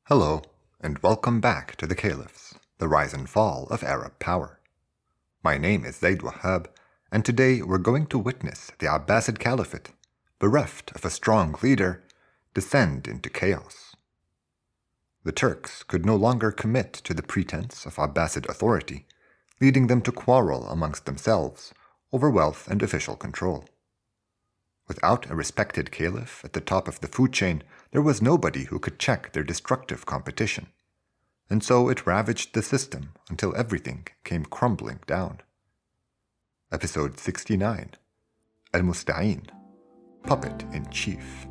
Hello, and welcome back to the Caliphs, the rise and fall of Arab power. My name is Zaid Wahab, and today we're going to witness the Abbasid Caliphate, bereft of a strong leader, descend into chaos. The Turks could no longer commit to the pretense of Abbasid authority, leading them to quarrel amongst themselves over wealth and official control. Without a respected caliph at the top of the food chain, there was nobody who could check their destructive competition, and so it ravaged the system until everything came crumbling down. Episode 69, Musta'in, Puppet in Chief.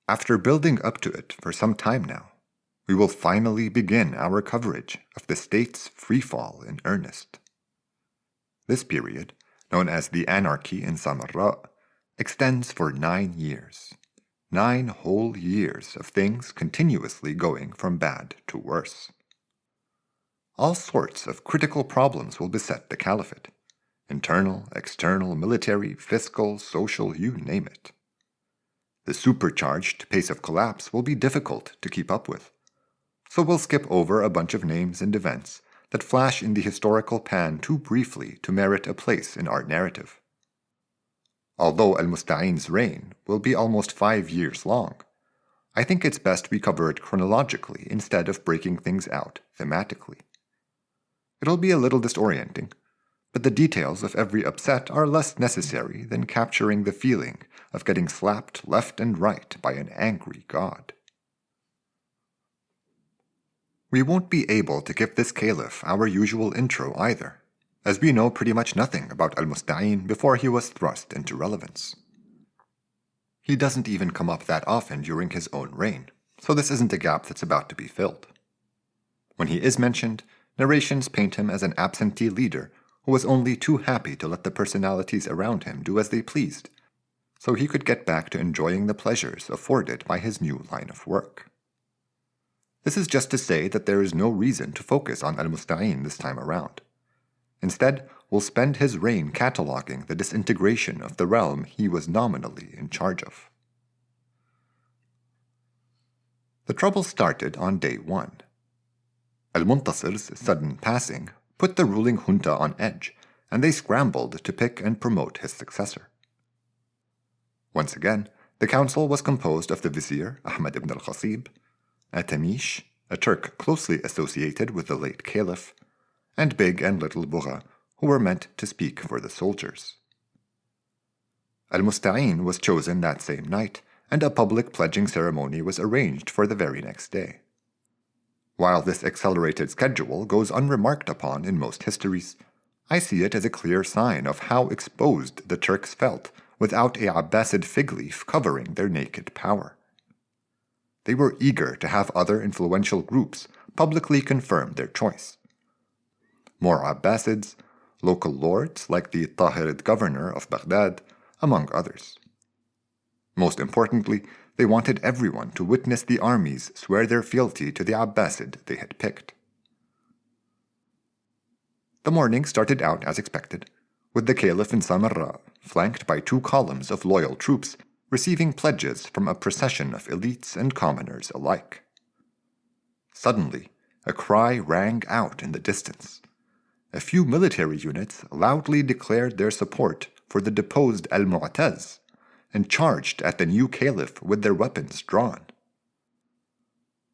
After building up to it for some time now, we will finally begin our coverage of the state's freefall in earnest. This period, known as the Anarchy in Samarra, extends for 9 years. 9 whole years of things continuously going from bad to worse. All sorts of critical problems will beset the caliphate. Internal, external, military, fiscal, social, you name it. The supercharged pace of collapse will be difficult to keep up with, so we'll skip over a bunch of names and events that flash in the historical pan too briefly to merit a place in our narrative. Although Musta'in's reign will be almost 5 years long, I think it's best we cover it chronologically instead of breaking things out thematically. It'll be a little disorienting, but the details of every upset are less necessary than capturing the feeling of getting slapped left and right by an angry god. We won't be able to give this caliph our usual intro either, as we know pretty much nothing about Musta'in before he was thrust into relevance. He doesn't even come up that often during his own reign, so this isn't a gap that's about to be filled. When he is mentioned, narrations paint him as an absentee leader who was only too happy to let the personalities around him do as they pleased, so he could get back to enjoying the pleasures afforded by his new line of work. This is just to say that there is no reason to focus on Musta'in this time around. Instead, we'll spend his reign cataloging the disintegration of the realm he was nominally in charge of. The trouble started on day 1. Muntasir's sudden passing put the ruling junta on edge, and they scrambled to pick and promote his successor. Once again, the council was composed of the vizier Ahmed ibn al-Khasib, Atamish, a Turk closely associated with the late caliph, and Big and Little Bugha, who were meant to speak for the soldiers. Musta'in was chosen that same night, and a public pledging ceremony was arranged for the very next day. While this accelerated schedule goes unremarked upon in most histories, I see it as a clear sign of how exposed the Turks felt without a Abbasid fig leaf covering their naked power. They were eager to have other influential groups publicly confirm their choice. More Abbasids, local lords like the Tahirid governor of Baghdad, among others. Most importantly, they wanted everyone to witness the armies swear their fealty to the Abbasid they had picked. The morning started out as expected, with the caliph in Samarra, flanked by 2 columns of loyal troops, receiving pledges from a procession of elites and commoners alike. Suddenly, a cry rang out in the distance. A few military units loudly declared their support for the deposed Al-Mu'taz, and charged at the new caliph with their weapons drawn.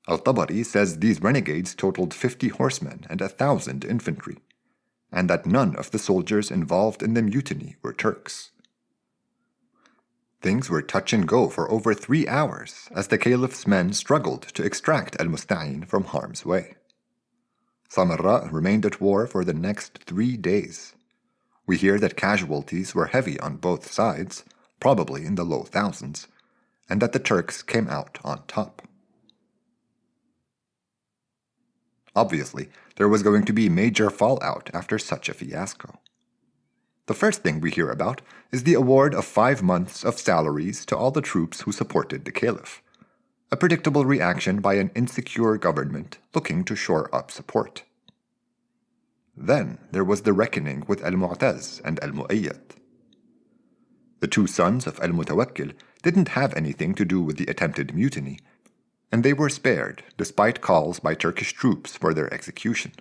Al-Tabari says these renegades totaled 50 horsemen and 1,000 infantry, and that none of the soldiers involved in the mutiny were Turks. Things were touch and go for over 3 hours as the caliph's men struggled to extract Musta'in from harm's way. Samarra remained at war for the next 3 days. We hear that casualties were heavy on both sides, probably in the low thousands, and that the Turks came out on top. Obviously, there was going to be major fallout after such a fiasco. The first thing we hear about is the award of 5 months of salaries to all the troops who supported the caliph, a predictable reaction by an insecure government looking to shore up support. Then there was the reckoning with al-Mu'taz and al-Mu'ayyad. The two sons of al-Mutawakkil didn't have anything to do with the attempted mutiny, and they were spared despite calls by Turkish troops for their execution.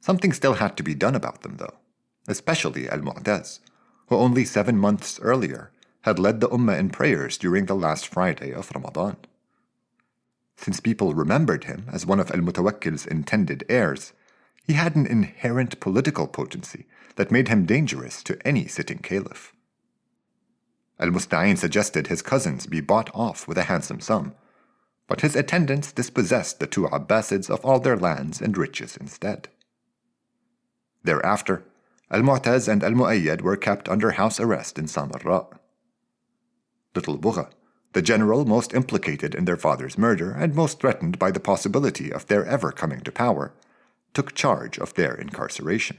Something still had to be done about them, though, especially al-Mu'taz, who only 7 months earlier had led the Ummah in prayers during the last Friday of Ramadan. Since people remembered him as one of al-Mutawakkil's intended heirs, he had an inherent political potency that made him dangerous to any sitting caliph. Al-Musta'in suggested his cousins be bought off with a handsome sum, but his attendants dispossessed the two Abbasids of all their lands and riches instead. Thereafter, Al-Mu'taz and Al-Mu'ayyad were kept under house arrest in Samarra. Little Bugha, the general most implicated in their father's murder and most threatened by the possibility of their ever coming to power, took charge of their incarceration.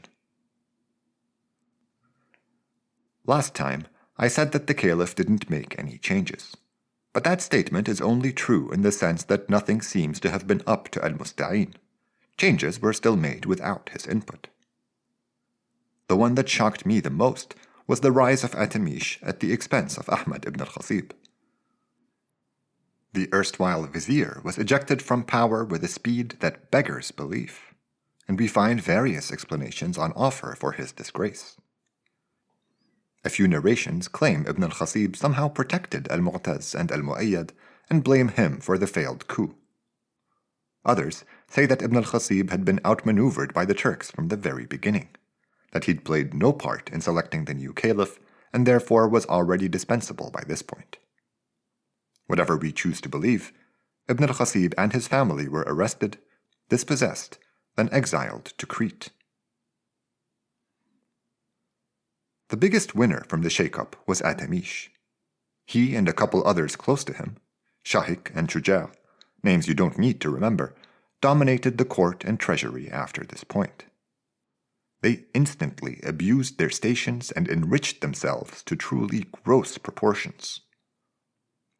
Last time, I said that the caliph didn't make any changes, but that statement is only true in the sense that nothing seems to have been up to al-Musta'in. Changes were still made without his input. The one that shocked me the most was the rise of Atamish at the expense of Ahmad ibn al-Khasib. The erstwhile vizier was ejected from power with a speed that beggars belief, and we find various explanations on offer for his disgrace. A few narrations claim Ibn al-Khasib somehow protected al-Mu'taz and al-Mu'ayyad and blame him for the failed coup. Others say that Ibn al-Khasib had been outmaneuvered by the Turks from the very beginning, that he'd played no part in selecting the new caliph and therefore was already dispensable by this point. Whatever we choose to believe, Ibn al-Khasib and his family were arrested, dispossessed, then exiled to Crete. The biggest winner from the shake-up was Atamish. He and a couple others close to him, Shahik and Shuja', names you don't need to remember, dominated the court and treasury after this point. They instantly abused their stations and enriched themselves to truly gross proportions.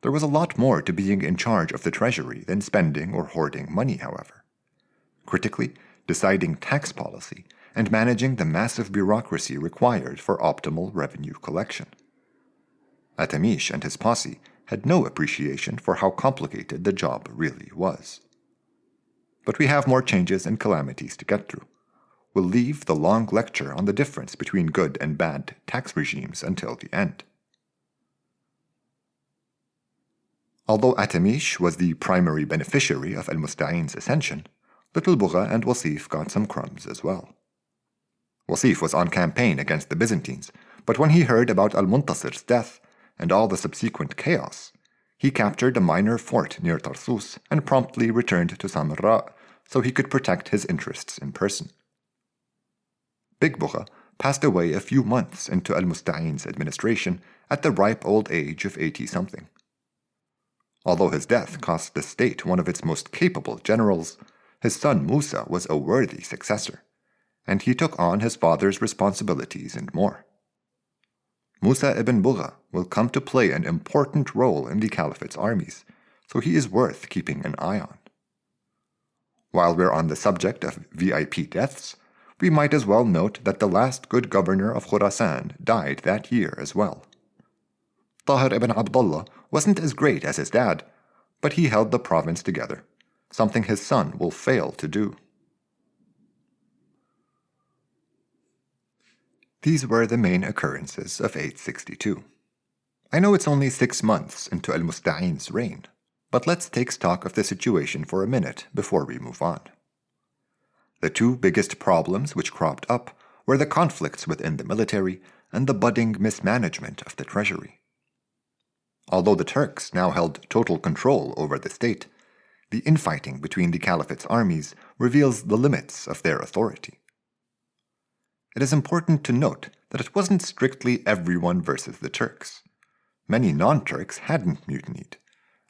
There was a lot more to being in charge of the treasury than spending or hoarding money, however. Critically, deciding tax policy and managing the massive bureaucracy required for optimal revenue collection. Atamish and his posse had no appreciation for how complicated the job really was. But we have more changes and calamities to get through. We'll leave the long lecture on the difference between good and bad tax regimes until the end. Although Atamish was the primary beneficiary of al-Musta'in's ascension, Little Bugha and Wasif got some crumbs as well. Wasif was on campaign against the Byzantines, but when he heard about al-Muntasir's death and all the subsequent chaos, he captured a minor fort near Tarsus and promptly returned to Samarra so he could protect his interests in person. Big Bugha passed away a few months into al-Musta'in's administration at the ripe old age of 80-something. Although his death cost the state one of its most capable generals, his son Musa was a worthy successor, and he took on his father's responsibilities and more. Musa ibn Bugha will come to play an important role in the caliphate's armies, so he is worth keeping an eye on. While we're on the subject of VIP deaths, we might as well note that the last good governor of Khurasan died that year as well. Tahir ibn Abdullah wasn't as great as his dad, but he held the province together, something his son will fail to do. These were the main occurrences of 862. I know it's only 6 months into al-Musta'in's reign, but let's take stock of the situation for a minute before we move on. The two biggest problems which cropped up were the conflicts within the military and the budding mismanagement of the treasury. Although the Turks now held total control over the state, the infighting between the caliphate's armies reveals the limits of their authority. It is important to note that it wasn't strictly everyone versus the Turks. Many non-Turks hadn't mutinied,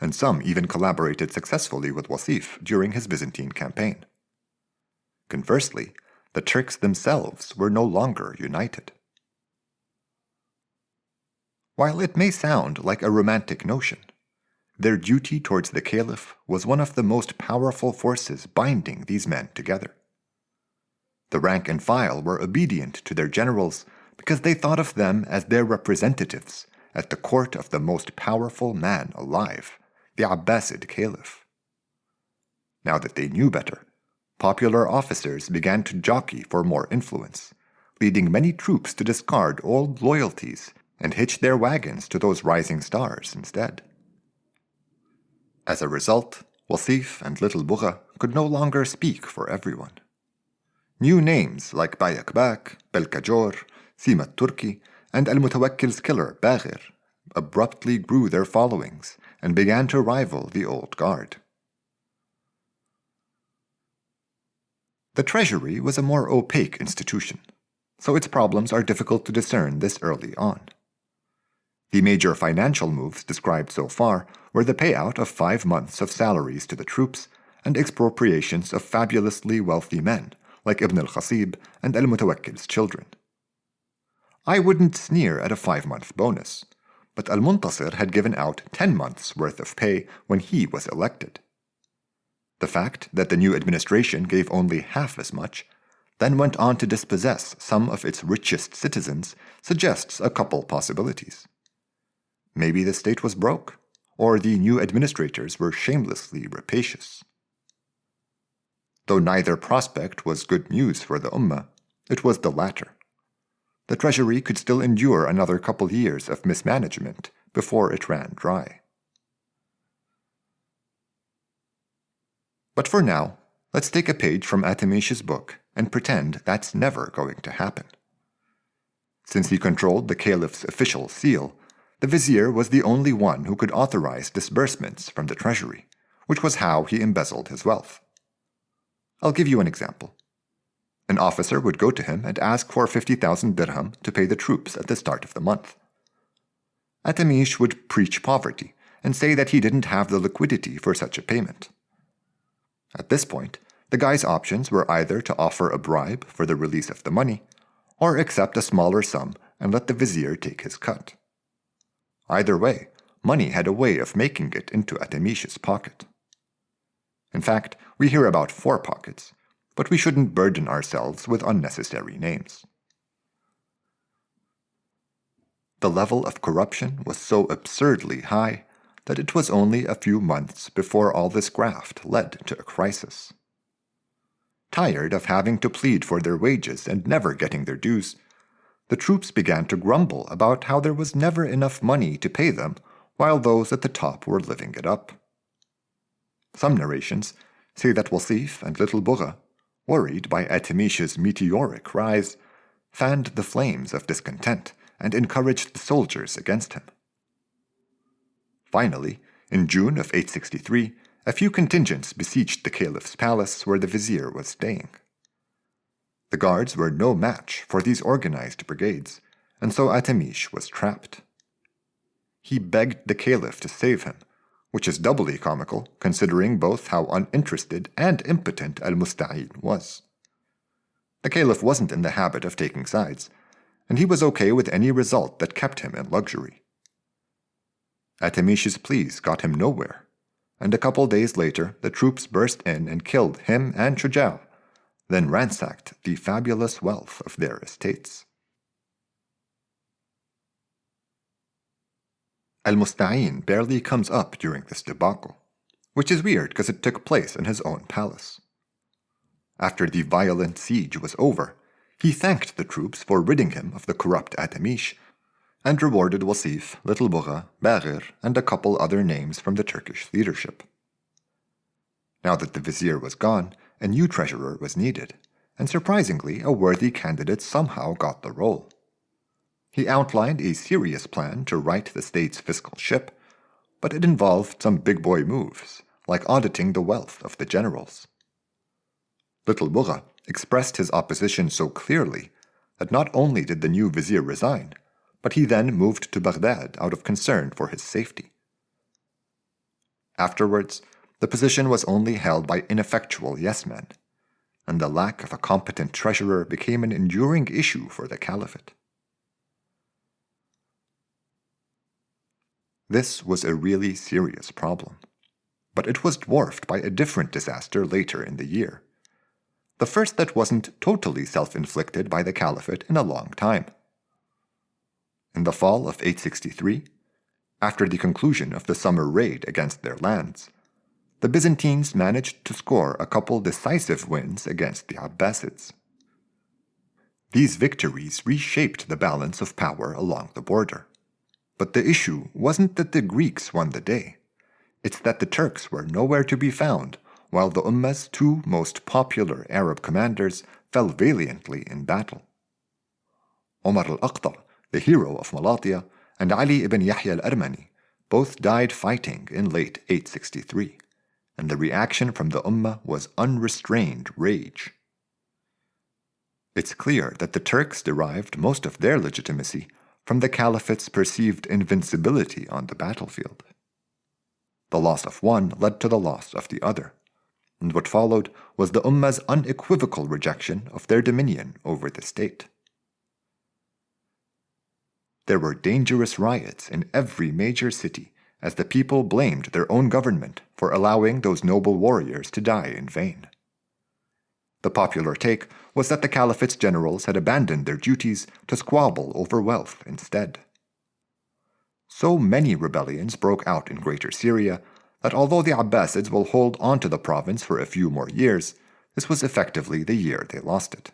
and some even collaborated successfully with Wasif during his Byzantine campaign. Conversely, the Turks themselves were no longer united. While it may sound like a romantic notion, their duty towards the caliph was one of the most powerful forces binding these men together. The rank and file were obedient to their generals because they thought of them as their representatives at the court of the most powerful man alive, the Abbasid caliph. Now that they knew better, popular officers began to jockey for more influence, leading many troops to discard old loyalties and hitch their wagons to those rising stars instead. As a result, Wasif and Little Bugha could no longer speak for everyone. New names like Bayakbak, Belkajor, Simat Turki, and Al-Mutawakkil's killer Baghir abruptly grew their followings and began to rival the old guard. The treasury was a more opaque institution, so its problems are difficult to discern this early on. The major financial moves described so far were the payout of 5 months of salaries to the troops and expropriations of fabulously wealthy men like Ibn al-Khasib and al-Mutawakkil's children. I wouldn't sneer at a 5-month bonus, but al-Muntasir had given out 10 months' worth of pay when he was elected. The fact that the new administration gave only half as much, then went on to dispossess some of its richest citizens, suggests a couple possibilities. Maybe the state was broke, or the new administrators were shamelessly rapacious. Though neither prospect was good news for the Ummah, it was the latter. The treasury could still endure another couple years of mismanagement before it ran dry. But for now, let's take a page from Atamish's book and pretend that's never going to happen. Since he controlled the caliph's official seal, the vizier was the only one who could authorize disbursements from the treasury, which was how he embezzled his wealth. I'll give you an example. An officer would go to him and ask for 50,000 dirham to pay the troops at the start of the month. Atamish would preach poverty and say that he didn't have the liquidity for such a payment. At this point, the guy's options were either to offer a bribe for the release of the money, or accept a smaller sum and let the vizier take his cut. Either way, money had a way of making it into Atamish's pocket. In fact, we hear about 4 pockets, but we shouldn't burden ourselves with unnecessary names. The level of corruption was so absurdly high that it was only a few months before all this graft led to a crisis. Tired of having to plead for their wages and never getting their dues, the troops began to grumble about how there was never enough money to pay them while those at the top were living it up. Some narrations say that Wasif and Little Bugha, worried by Atamish's meteoric rise, fanned the flames of discontent and encouraged the soldiers against him. Finally, in June of 863, a few contingents besieged the caliph's palace where the vizier was staying. The guards were no match for these organized brigades, and so Atamish was trapped. He begged the caliph to save him, which is doubly comical considering both how uninterested and impotent al-Musta'in was. The caliph wasn't in the habit of taking sides, and he was okay with any result that kept him in luxury. Atamish's pleas got him nowhere, and a couple days later the troops burst in and killed him and Shuja', then ransacked the fabulous wealth of their estates. Al-Musta'in barely comes up during this debacle, which is weird because it took place in his own palace. After the violent siege was over, he thanked the troops for ridding him of the corrupt Atamish, and rewarded Wasif, Little Bugha, Baghir, and a couple other names from the Turkish leadership. Now that the vizier was gone, a new treasurer was needed, and surprisingly, a worthy candidate somehow got the role. He outlined a serious plan to right the state's fiscal ship, but it involved some big boy moves, like auditing the wealth of the generals. Little Bugha expressed his opposition so clearly that not only did the new vizier resign, but he then moved to Baghdad out of concern for his safety. Afterwards, the position was only held by ineffectual yes-men, and the lack of a competent treasurer became an enduring issue for the caliphate. This was a really serious problem, but it was dwarfed by a different disaster later in the year, the first that wasn't totally self-inflicted by the caliphate in a long time. In the fall of 863, after the conclusion of the summer raid against their lands, the Byzantines managed to score a couple decisive wins against the Abbasids. These victories reshaped the balance of power along the border. But the issue wasn't that the Greeks won the day. It's that the Turks were nowhere to be found, while the Ummah's two most popular Arab commanders fell valiantly in battle. Omar al-Aqta, the hero of Malatya, and Ali ibn Yahya al-Armani both died fighting in late 863, and the reaction from the Ummah was unrestrained rage. It's clear that the Turks derived most of their legitimacy from the caliphate's perceived invincibility on the battlefield. The loss of one led to the loss of the other, and what followed was the Ummah's unequivocal rejection of their dominion over the state. There were dangerous riots in every major city as the people blamed their own government for allowing those noble warriors to die in vain. The popular take was that the caliphate's generals had abandoned their duties to squabble over wealth instead. So many rebellions broke out in Greater Syria that although the Abbasids will hold on to the province for a few more years, this was effectively the year they lost it.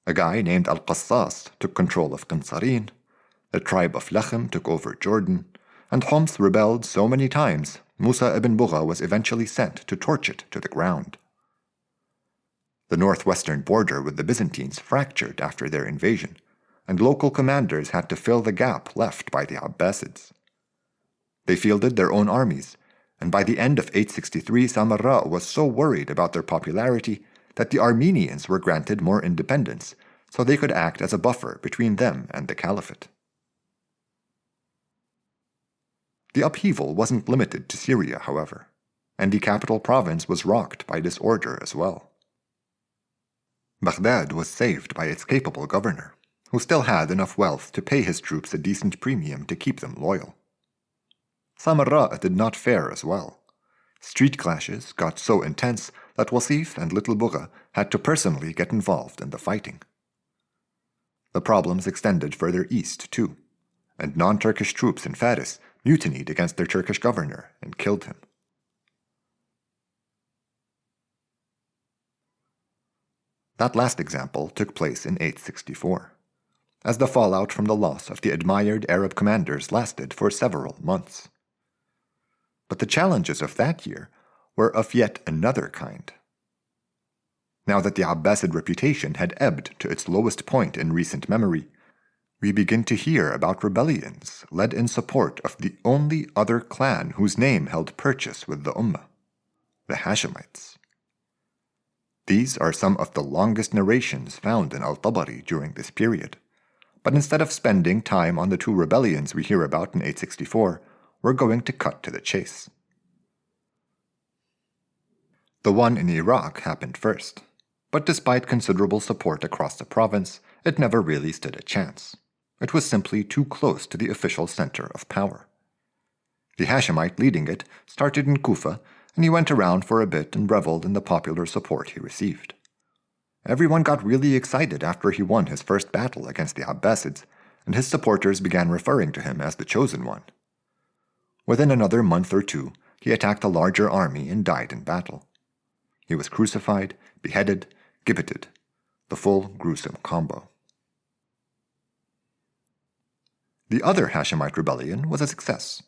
A guy named Al-Qassas took control of Qinsarin, the tribe of Lechem took over Jordan, and Homs rebelled so many times Musa ibn Bugha was eventually sent to torch it to the ground. The northwestern border with the Byzantines fractured after their invasion, and local commanders had to fill the gap left by the Abbasids. They fielded their own armies, and by the end of 863 Samarra was so worried about their popularity that the Armenians were granted more independence so they could act as a buffer between them and the caliphate. The upheaval wasn't limited to Syria, however, and the capital province was rocked by disorder as well. Baghdad was saved by its capable governor, who still had enough wealth to pay his troops a decent premium to keep them loyal. Samarra did not fare as well. Street clashes got so intense that Wasif and Little Bugha had to personally get involved in the fighting. The problems extended further east, too, and non-Turkish troops in Faris mutinied against their Turkish governor and killed him. That last example took place in 864, as the fallout from the loss of the admired Arab commanders lasted for several months. But the challenges of that year were of yet another kind. Now that the Abbasid reputation had ebbed to its lowest point in recent memory, we begin to hear about rebellions led in support of the only other clan whose name held purchase with the Ummah, the Hashemites. These are some of the longest narrations found in Al-Tabari during this period, but instead of spending time on the two rebellions we hear about in 864, we're going to cut to the chase. The one in Iraq happened first, but despite considerable support across the province, it never really stood a chance. It was simply too close to the official center of power. The Hashemite leading it started in Kufa, and he went around for a bit and reveled in the popular support he received. Everyone got really excited after he won his first battle against the Abbasids, and his supporters began referring to him as the chosen one. Within another month or two, he attacked a larger army and died in battle. He was crucified, beheaded, gibbeted, the full gruesome combo. The other Hashemite rebellion was a success,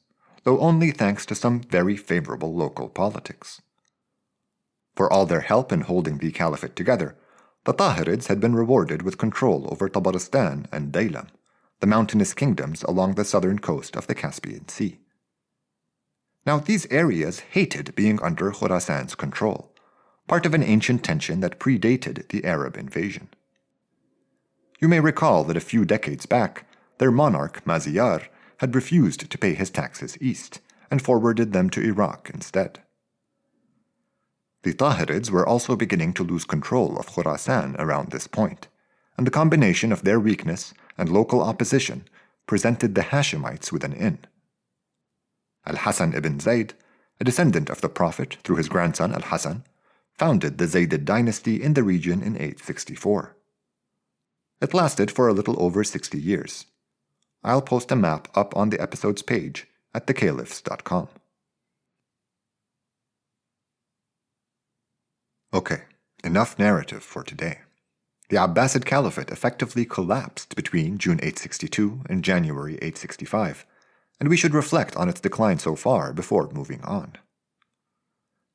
though only thanks to some very favorable local politics. For all their help in holding the caliphate together, the Tahirids had been rewarded with control over Tabaristan and Daylam, the mountainous kingdoms along the southern coast of the Caspian Sea. Now, these areas hated being under Khurasan's control, part of an ancient tension that predated the Arab invasion. You may recall that a few decades back, their monarch, Maziyar, had refused to pay his taxes east, and forwarded them to Iraq instead. The Tahirids were also beginning to lose control of Khurasan around this point, and the combination of their weakness and local opposition presented the Hashemites with an in. Al-Hasan ibn Zayd, a descendant of the Prophet through his grandson Al-Hasan, founded the Zaydid dynasty in the region in 864. It lasted for a little over 60 years. I'll post a map up on the episode's page at thecaliphs.com. Okay, enough narrative for today. The Abbasid Caliphate effectively collapsed between June 862 and January 865, and we should reflect on its decline so far before moving on.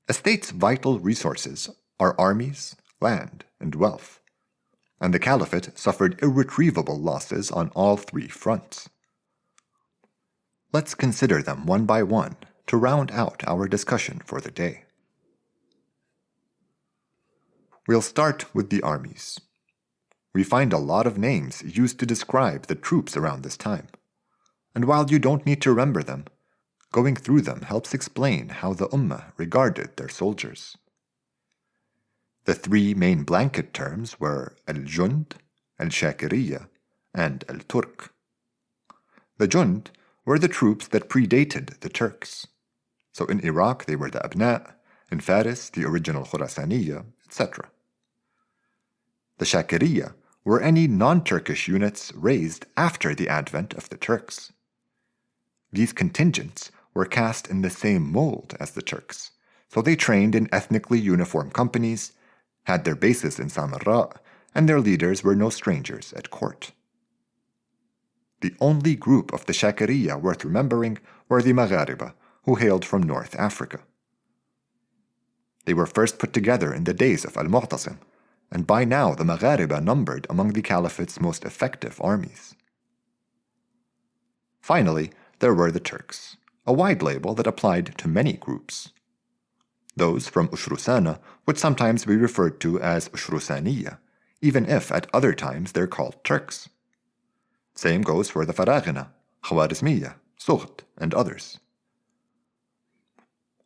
A state's vital resources are armies, land, and wealth, and the Caliphate suffered irretrievable losses on all three fronts. Let's consider them one by one to round out our discussion for the day. We'll start with the armies. We find a lot of names used to describe the troops around this time, and while you don't need to remember them, going through them helps explain how the Ummah regarded their soldiers. The three main blanket terms were al-Jund, al-Shakiriyya, and al-Turk. The Jund were the troops that predated the Turks. So in Iraq they were the Abna', in Faris the original Khurasaniyya, etc. The Shakiriyya were any non-Turkish units raised after the advent of the Turks. These contingents were cast in the same mold as the Turks, so they trained in ethnically uniform companies, had their bases in Samarra, and their leaders were no strangers at court. The only group of the Shakiriyya worth remembering were the Maghariba, who hailed from North Africa. They were first put together in the days of Al-Mu'tasim, and by now the Maghariba numbered among the Caliphate's most effective armies. Finally, there were the Turks, a wide label that applied to many groups. Those from Ushrusana would sometimes be referred to as Ushrusaniyya, even if at other times they're called Turks. Same goes for the Faraghina, Khawarizmiyya, Sught, and others.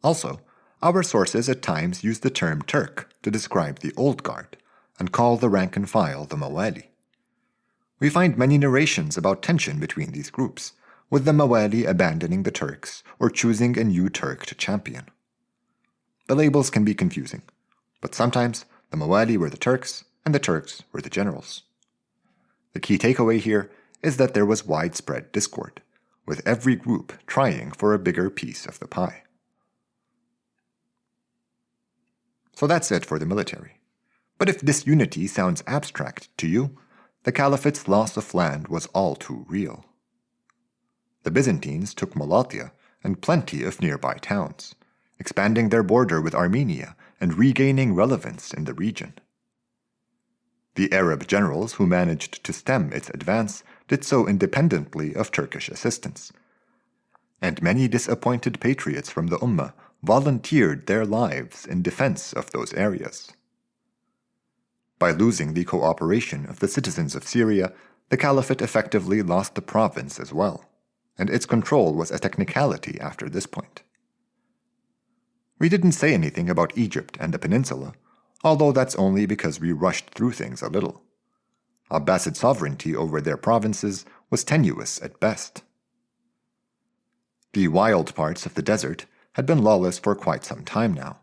Also, our sources at times use the term Turk to describe the Old Guard, and call the rank and file the Mawali. We find many narrations about tension between these groups, with the Mawali abandoning the Turks or choosing a new Turk to champion. The labels can be confusing, but sometimes the Mawali were the Turks and the Turks were the generals. The key takeaway here is that there was widespread discord, with every group trying for a bigger piece of the pie. So that's it for the military. But if disunity sounds abstract to you, the Caliphate's loss of land was all too real. The Byzantines took Malatya and plenty of nearby towns, expanding their border with Armenia and regaining relevance in the region. The Arab generals who managed to stem its advance did so independently of Turkish assistance, and many disappointed patriots from the Ummah volunteered their lives in defense of those areas. By losing the cooperation of the citizens of Syria, the Caliphate effectively lost the province as well, and its control was a technicality after this point. We didn't say anything about Egypt and the peninsula, although that's only because we rushed through things a little. Abbasid sovereignty over their provinces was tenuous at best. The wild parts of the desert had been lawless for quite some time now,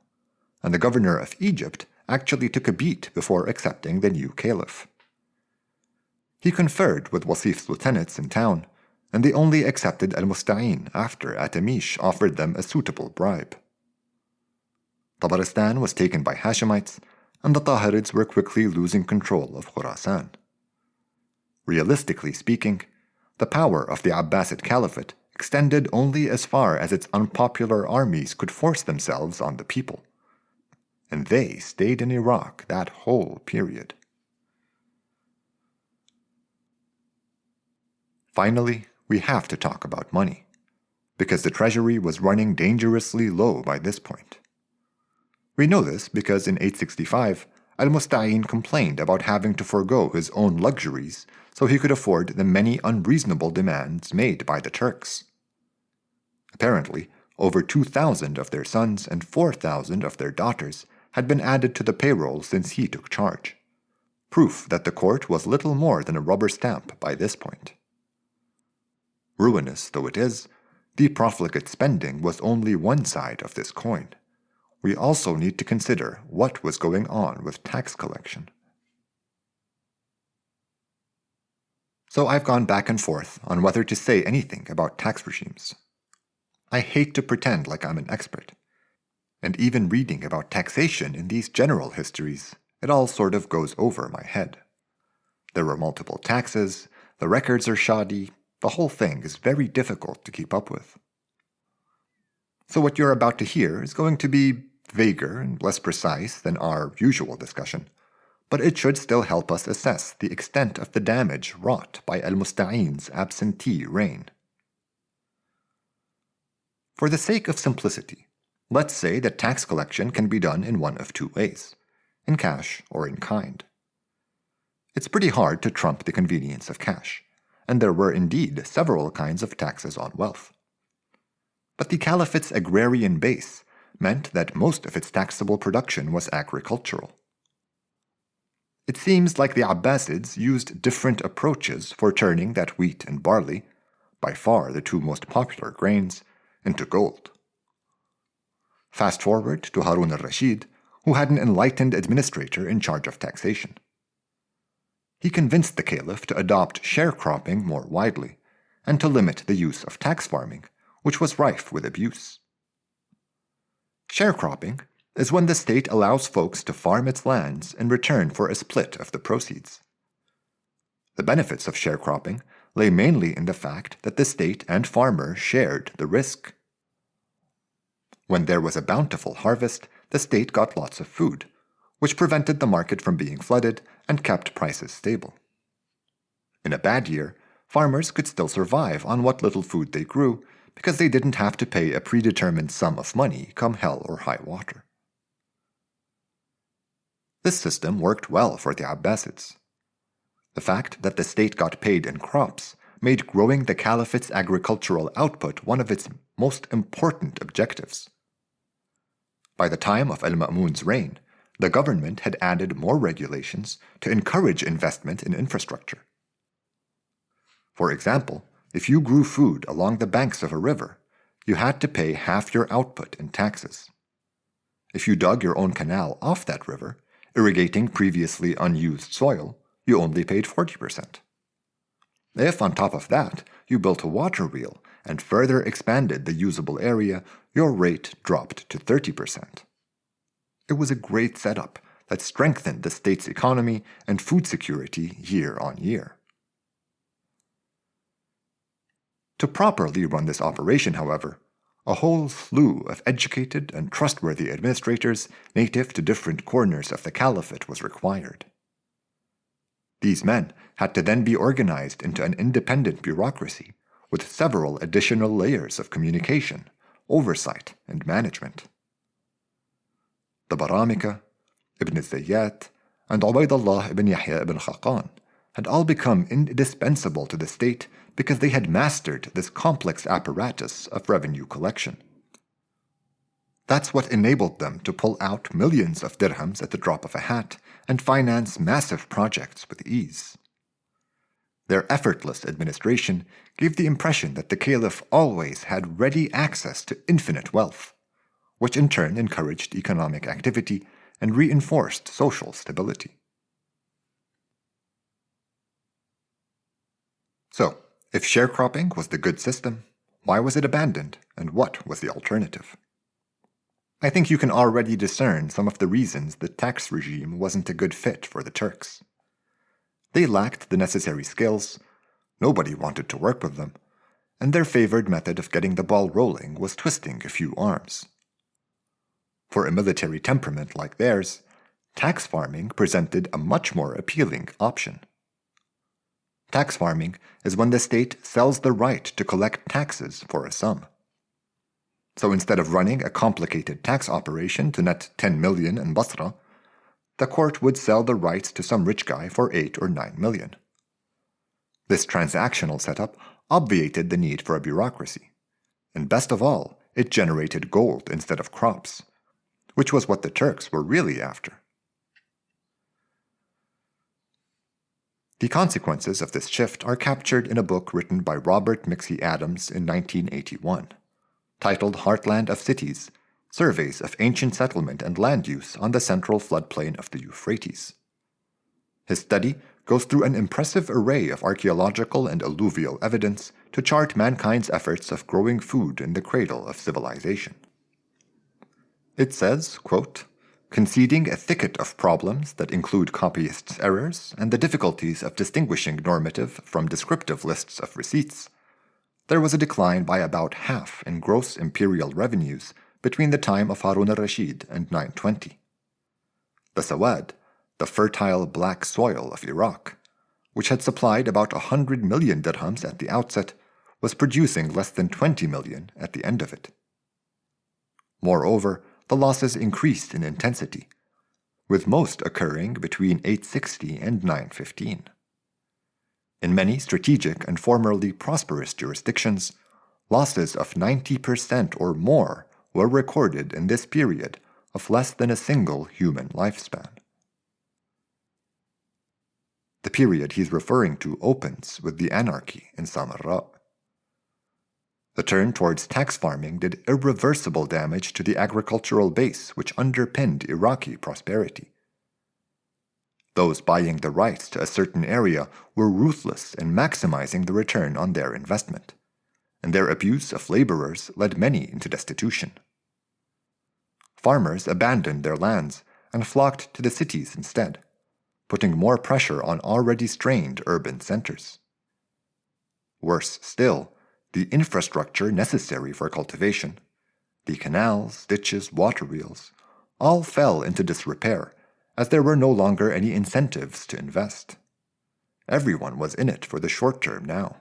and the governor of Egypt actually took a beat before accepting the new caliph. He conferred with Wasif's lieutenants in town, and they only accepted al-Musta'in after Atamish offered them a suitable bribe. Tabaristan was taken by Hashemites, and the Tahirids were quickly losing control of Khurasan. Realistically speaking, the power of the Abbasid Caliphate extended only as far as its unpopular armies could force themselves on the people, and they stayed in Iraq that whole period. Finally, we have to talk about money, because the treasury was running dangerously low by this point. We know this because in 865, al-Musta'in complained about having to forego his own luxuries so he could afford the many unreasonable demands made by the Turks. Apparently, over 2,000 of their sons and 4,000 of their daughters had been added to the payroll since he took charge. Proof that the court was little more than a rubber stamp by this point. Ruinous though it is, the profligate spending was only one side of this coin. We also need to consider what was going on with tax collection. So I've gone back and forth on whether to say anything about tax regimes. I hate to pretend like I'm an expert. And even reading about taxation in these general histories, it all sort of goes over my head. There were multiple taxes, the records are shoddy, the whole thing is very difficult to keep up with. So what you're about to hear is going to be vaguer and less precise than our usual discussion, but it should still help us assess the extent of the damage wrought by Musta'in's absentee reign. For the sake of simplicity, let's say that tax collection can be done in one of two ways, in cash or in kind. It's pretty hard to trump the convenience of cash, and there were indeed several kinds of taxes on wealth. But the caliphate's agrarian base meant that most of its taxable production was agricultural. It seems like the Abbasids used different approaches for turning that wheat and barley, by far the two most popular grains, into gold. Fast forward to Harun al-Rashid, who had an enlightened administrator in charge of taxation. He convinced the caliph to adopt sharecropping more widely, and to limit the use of tax farming, which was rife with abuse. Sharecropping is when the state allows folks to farm its lands in return for a split of the proceeds. The benefits of sharecropping lay mainly in the fact that the state and farmer shared the risk. When there was a bountiful harvest, the state got lots of food, which prevented the market from being flooded and kept prices stable. In a bad year, farmers could still survive on what little food they grew because they didn't have to pay a predetermined sum of money come hell or high water. This system worked well for the Abbasids. The fact that the state got paid in crops made growing the caliphate's agricultural output one of its most important objectives. By the time of al-Ma'mun's reign, the government had added more regulations to encourage investment in infrastructure. For example, if you grew food along the banks of a river, you had to pay half your output in taxes. If you dug your own canal off that river, irrigating previously unused soil, you only paid 40%. If, on top of that, you built a water wheel and further expanded the usable area, your rate dropped to 30%. It was a great setup that strengthened the state's economy and food security year on year. To properly run this operation, however, a whole slew of educated and trustworthy administrators native to different corners of the caliphate was required. These men had to then be organized into an independent bureaucracy with several additional layers of communication, oversight, and management. The Baramika, Ibn Zayyat, and Ubaydullah ibn Yahya ibn Khaqan had all become indispensable to the state because they had mastered this complex apparatus of revenue collection. That's what enabled them to pull out millions of dirhams at the drop of a hat and finance massive projects with ease. Their effortless administration gave the impression that the caliph always had ready access to infinite wealth, which in turn encouraged economic activity and reinforced social stability. So, if sharecropping was the good system, why was it abandoned, and what was the alternative? I think you can already discern some of the reasons the tax regime wasn't a good fit for the Turks. They lacked the necessary skills, nobody wanted to work with them, and their favored method of getting the ball rolling was twisting a few arms. For a military temperament like theirs, tax farming presented a much more appealing option. Tax farming is when the state sells the right to collect taxes for a sum. So instead of running a complicated tax operation to net 10 million in Basra, the court would sell the rights to some rich guy for 8 or 9 million. This transactional setup obviated the need for a bureaucracy, and best of all, it generated gold instead of crops, which was what the Turks were really after. The consequences of this shift are captured in a book written by Robert Mixey Adams in 1981, titled Heartland of Cities, Surveys of Ancient Settlement and Land Use on the Central Floodplain of the Euphrates. His study goes through an impressive array of archaeological and alluvial evidence to chart mankind's efforts of growing food in the cradle of civilization. It says, quote, conceding a thicket of problems that include copyists' errors and the difficulties of distinguishing normative from descriptive lists of receipts, there was a decline by about half in gross imperial revenues between the time of Harun al-Rashid and 920. The Sawad, the fertile black soil of Iraq, which had supplied about 100 million dirhams at the outset, was producing less than 20 million at the end of it. Moreover, the losses increased in intensity, with most occurring between 860 and 915. In many strategic and formerly prosperous jurisdictions, losses of 90% or more were recorded in this period of less than a single human lifespan. The period he's referring to opens with the anarchy in Samarra. The turn towards tax farming did irreversible damage to the agricultural base which underpinned Iraqi prosperity. Those buying the rights to a certain area were ruthless in maximizing the return on their investment, and their abuse of laborers led many into destitution. Farmers abandoned their lands and flocked to the cities instead, putting more pressure on already strained urban centers. Worse still, the infrastructure necessary for cultivation, the canals, ditches, water wheels, all fell into disrepair as there were no longer any incentives to invest. Everyone was in it for the short term now.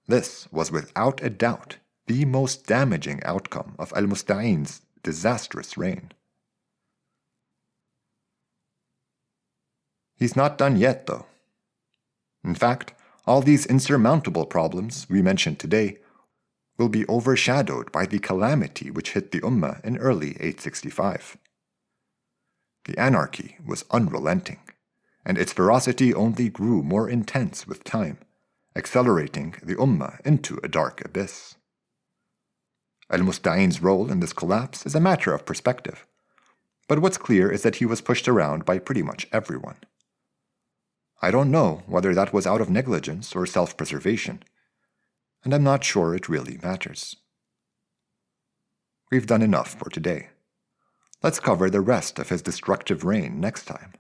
This was without a doubt the most damaging outcome of al-Musta'in's disastrous reign. He's not done yet, though. In fact, all these insurmountable problems we mentioned today will be overshadowed by the calamity which hit the Ummah in early 865. The anarchy was unrelenting, and its ferocity only grew more intense with time, accelerating the Ummah into a dark abyss. Al-Musta'in's role in this collapse is a matter of perspective, but what's clear is that he was pushed around by pretty much everyone. I don't know whether that was out of negligence or self-preservation, and I'm not sure it really matters. We've done enough for today. Let's cover the rest of his destructive reign next time,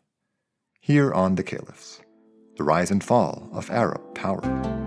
here on The Caliphs, the rise and fall of Arab power.